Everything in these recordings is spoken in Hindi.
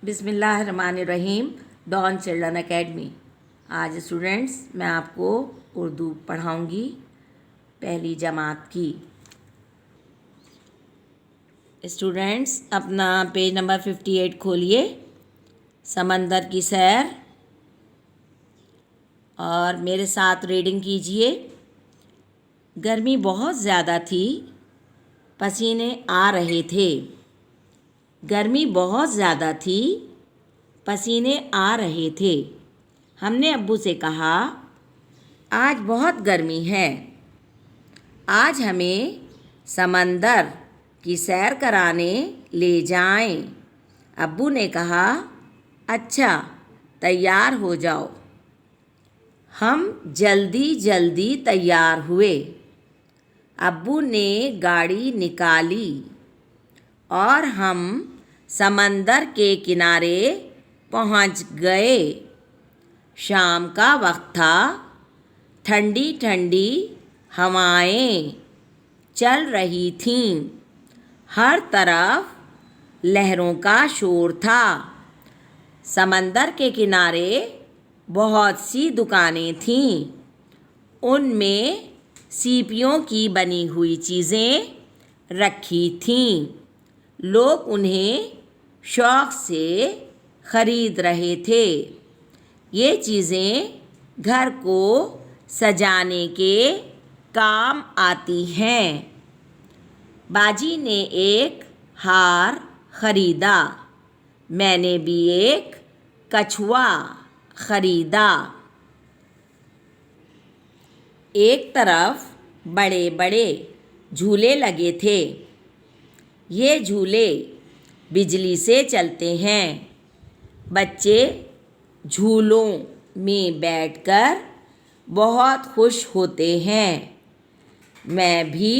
बिस्मिल्लाहिर्रहमानिर्रहीम। Don children academy. आज स्टूडेंट्स मैं आपको उर्दू पढ़ाऊंगी पहली जमात की। स्टूडेंट्स अपना पेज नंबर 58 खोलिए, समंदर की सैर, और मेरे साथ रीडिंग कीजिए। गर्मी बहुत ज़्यादा थी, पसीने आ रहे थे। गर्मी बहुत ज़्यादा थी, पसीने आ रहे थे। हमने अब्बू से कहा, आज बहुत गर्मी है, आज हमें समंदर की सैर कराने ले जाएं। अब्बू ने कहा, अच्छा तैयार हो जाओ। हम जल्दी जल्दी तैयार हुए। अब्बू ने गाड़ी निकाली और हम समंदर के किनारे पहुंच गए। शाम का वक्त था, ठंडी ठंडी हवाएं चल रही थीं। हर तरफ लहरों का शोर था। समंदर के किनारे बहुत सी दुकानें थीं। उनमें सीपियों की बनी हुई चीज़ें रखी थीं। लोग उन्हें शौक़ से ख़रीद रहे थे। ये चीज़ें घर को सजाने के काम आती हैं। बाजी ने एक हार ख़रीदा, मैंने भी एक कछुआ ख़रीदा। एक तरफ बड़े बड़े झूले लगे थे। ये झूले बिजली से चलते हैं। बच्चे झूलों में बैठकर बहुत खुश होते हैं। मैं भी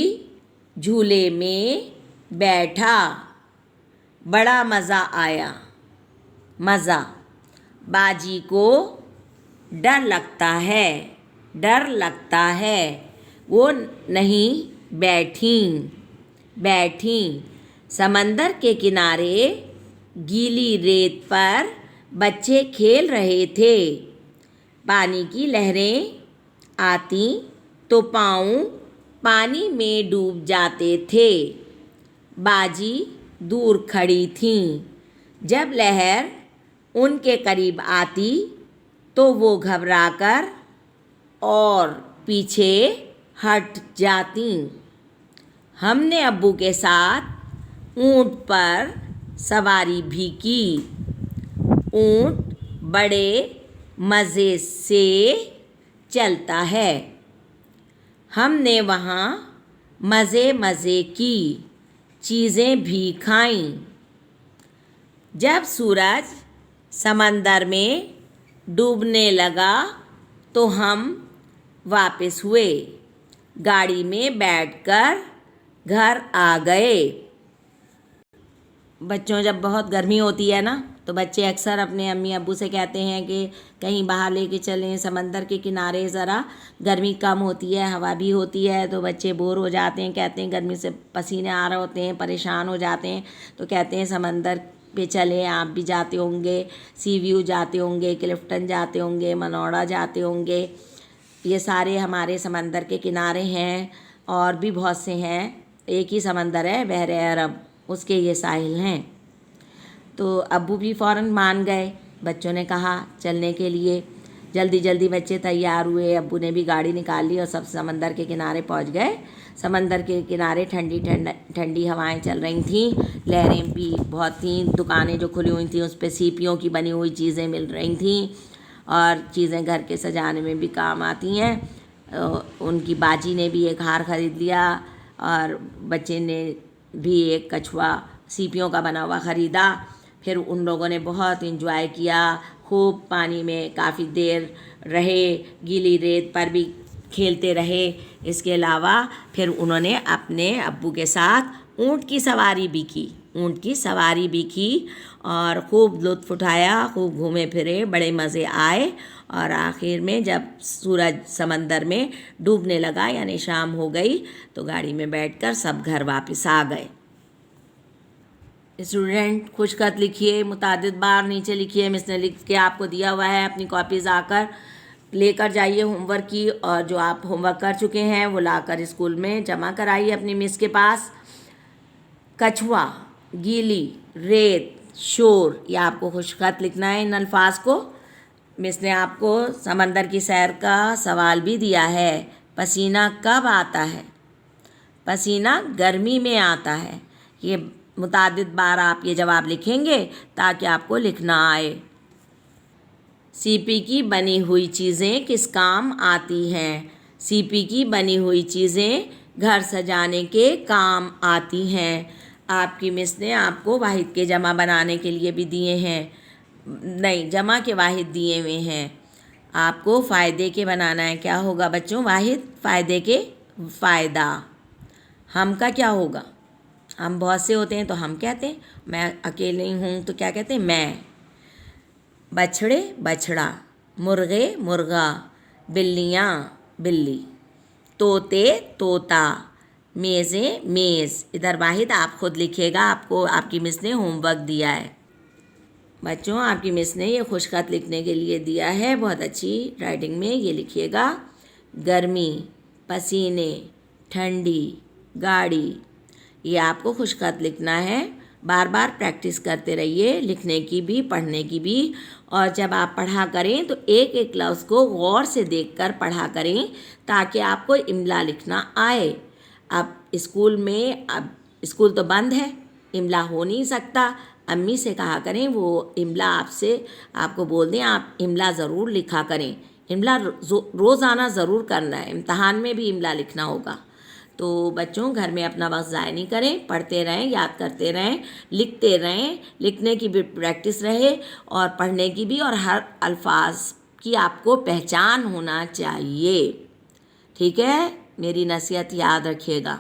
झूले में बैठा, बड़ा मज़ा आया। मज़ा। बाजी को डर लगता है, डर लगता है। वो नहीं बैठी। समंदर के किनारे गीली रेत पर बच्चे खेल रहे थे। पानी की लहरें आती तो पाँव पानी में डूब जाते थे। बाजी दूर खड़ी थीं। जब लहर उनके करीब आती तो वो घबराकर और पीछे हट जाती। हमने अब्बू के साथ ऊँट पर सवारी भी की। ऊँट बड़े मज़े से चलता है। हमने वहाँ मज़े की चीज़ें भी खाईं। जब सूरज समंदर में डूबने लगा तो हम वापस हुए। गाड़ी में बैठकर घर आ गए। बच्चों, जब बहुत गर्मी होती है ना, तो बच्चे अक्सर अपने अम्मी अब्बू से कहते हैं कि कहीं बाहर लेके चलें, समंदर के किनारे। ज़रा गर्मी कम होती है, हवा भी होती है, तो बच्चे बोर हो जाते हैं। कहते हैं गर्मी से पसीने आ रहे होते हैं, परेशान हो जाते हैं, तो कहते हैं समंदर पे चलें। आप भी जाते होंगे, सी व्यू जाते होंगे, क्लिफ्टन जाते होंगे, मनौड़ा जाते होंगे। ये सारे हमारे समंदर के किनारे हैं, और भी बहुत से हैं। एक ही समंदर है, बहरे अरब, उसके ये साहिल हैं। तो अब्बू भी फ़ौरन मान गए। बच्चों ने कहा चलने के लिए। जल्दी जल्दी बच्चे तैयार हुए। अब्बू ने भी गाड़ी निकाल ली और सब समंदर के किनारे पहुंच गए। समंदर के किनारे ठंडी ठंडी हवाएं चल रही थीं। लहरें भी बहुत थीं। दुकानें जो खुली हुई थीं उस पर सीपियों की बनी हुई चीज़ें मिल रही थीं, और चीज़ें घर के सजाने में भी काम आती हैं। उनकी बाजी ने भी एक हार ख़रीद लिया, और बच्चे ने भी एक कछुआ सीपियों का बना हुआ ख़रीदा। फिर उन लोगों ने बहुत इंजॉय किया, खूब पानी में काफ़ी देर रहे, गीली रेत पर भी खेलते रहे। इसके अलावा फिर उन्होंने अपने अब्बू के साथ ऊँट की सवारी भी की और खूब लुत्फ़ उठाया, खूब घूमे फिरे, बड़े मज़े आए। और आखिर में जब सूरज समंदर में डूबने लगा, यानी शाम हो गई, तो गाड़ी में बैठकर सब घर वापस आ गए। स्टूडेंट खुशखत लिखिए, मुतादिद बार नीचे लिखिए, मिस ने लिख के आपको दिया हुआ है। अपनी कॉपीज़ आकर लेकर जाइए होमवर्क की, और जो आप होमवर्क कर चुके हैं वो लाकर स्कूल में जमा कराइए अपनी मिस के पास। कछुआ, गीली, रेत, शोर, ये आपको खुशखत लिखना है इन अल्फाज को। मिस ने आपको समंदर की सैर का सवाल भी दिया है। पसीना कब आता है? पसीना गर्मी में आता है। ये मुतादिद बार आप ये जवाब लिखेंगे ताकि आपको लिखना आए। सीपी की बनी हुई चीज़ें किस काम आती हैं? सीपी की बनी हुई चीज़ें घर सजाने के काम आती हैं। आपकी मिस ने आपको वाहिद के जमा बनाने के लिए भी दिए हैं, नहीं, जमा के वाहिद दिए हुए हैं। आपको फ़ायदे के बनाना है। क्या होगा बच्चों? वाहिद फ़ायदे के, फ़ायदा। हम का क्या होगा? हम बहुत से होते हैं तो हम कहते हैं, मैं अकेले हूँ तो क्या कहते हैं? मैं। बछड़े, बछड़ा। मुर्गे, मुर्गा। बिल्लियाँ, बिल्ली। तोते, तोता। मेज़ें, मेज़। इधर वाहिद आप खुद लिखिएगा, आपको आपकी मिस ने होमवर्क दिया है। बच्चों, आपकी मिस ने ये खुशखत लिखने के लिए दिया है, बहुत अच्छी राइटिंग में ये लिखिएगा। गर्मी, पसीने, ठंडी, गाड़ी, ये आपको खुशखत लिखना है। बार बार प्रैक्टिस करते रहिए, लिखने की भी, पढ़ने की भी। और जब आप पढ़ा करें तो एक एक लफ्ज़ को गौर से देखकर पढ़ा करें ताकि आपको इमला लिखना आए। अब स्कूल तो बंद है, इमला हो नहीं सकता। अम्मी से कहा करें वो इमला आपको बोल दें, आप इमला ज़रूर लिखा करें। इमला रोज़ाना ज़रूर करना है, इम्तहान में भी इमला लिखना होगा। तो बच्चों, घर में अपना वक्त ज़ाया नहीं करें, पढ़ते रहें, याद करते रहें, लिखते रहें। लिखने की भी प्रैक्टिस रहे और पढ़ने की भी, और हर अल्फाज की आपको पहचान होना चाहिए। ठीक है? मेरी नसीहत याद रखिएगा।